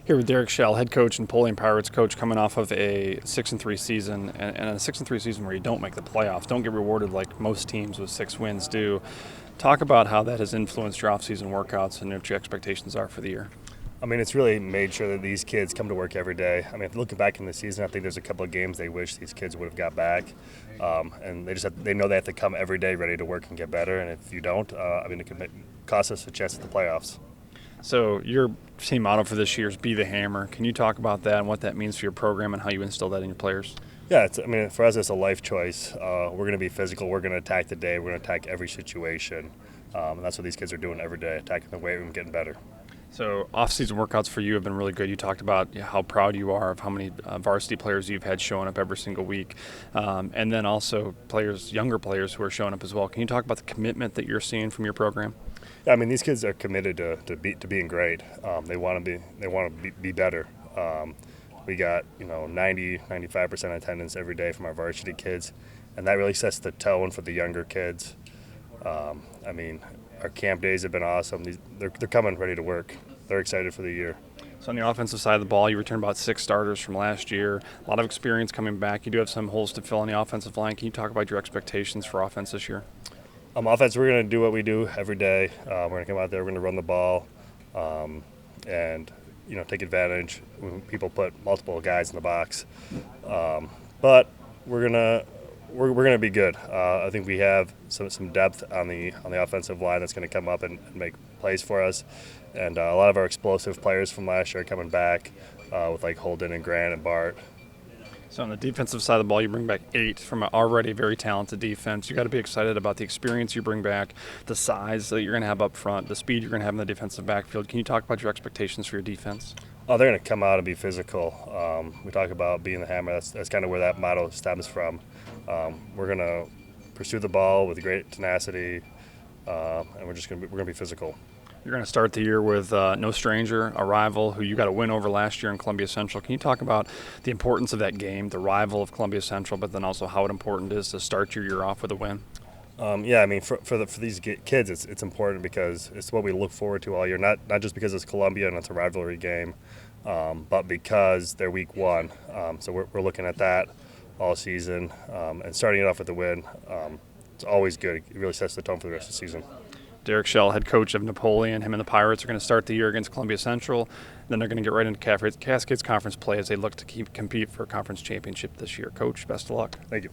Here with Derek Shell, head coach and Napoleon Pirates coach, coming off of a 6-3 season, and a 6-3 season where you don't make the playoffs, don't get rewarded like most teams with 6 wins do. Talk about how that has influenced your off-season workouts and what your expectations are for the year. I mean, it's really made sure that these kids come to work every day. I mean, looking back in the season, I think there's a couple of games they wish these kids would have got back, and they know they have to come every day ready to work and get better. And if you don't, it could cost us a chance at the playoffs. So your team motto for this year is "Be the Hammer." Can you talk about that and what that means for your program and how you instill that in your players? Yeah, for us, it's a life choice. We're going to be physical. We're going to attack the day. We're going to attack every situation, and that's what these kids are doing every day, attacking the weight room, getting better. So off-season workouts for you have been really good. You talked about how proud you are of how many varsity players you've had showing up every single week, and then also younger players who are showing up as well. Can you talk about the commitment that you're seeing from your program? Yeah, I mean, these kids are committed to being great. They want to be better. We got 90-95% attendance every day from our varsity kids, and that really sets the tone for the younger kids. Our camp days have been awesome. They're coming ready to work. They're excited for the year. So on the offensive side of the ball, you returned about 6 starters from last year. A lot of experience coming back. You do have some holes to fill on the offensive line. Can you talk about your expectations for offense this year? Offense, we're going to do what we do every day. We're going to come out there. We're going to run the ball, and take advantage when people put multiple guys in the box. But we're gonna be good. I think we have some depth on the offensive line that's going to come up and make plays for us, and a lot of our explosive players from last year are coming back with like Holden and Grant and Bart. So on the defensive side of the ball, you bring back 8 from an already very talented defense. You got to be excited about the experience you bring back, the size that you're going to have up front, the speed you're going to have in the defensive backfield. Can you talk about your expectations for your defense? Oh, they're going to come out and be physical. We talk about being the hammer. That's kind of where that motto stems from. We're going to pursue the ball with great tenacity, and we're going to be physical. You're going to start the year with no stranger, a rival who you got a win over last year in Columbia Central. Can you talk about the importance of that game, the rival of Columbia Central, but then also how important it is to start your year off with a win? For these kids, it's important because it's what we look forward to all year. Not just because it's Columbia and it's a rivalry game, but because they're week 1. So we're looking at that all season, and starting it off with a win. It's always good. It really sets the tone for the rest of the season. Derek Shell, head coach of Napoleon. Him and the Pirates are going to start the year against Columbia Central. Then they're going to get right into Cascades Conference play as they look to compete for a conference championship this year. Coach, best of luck. Thank you.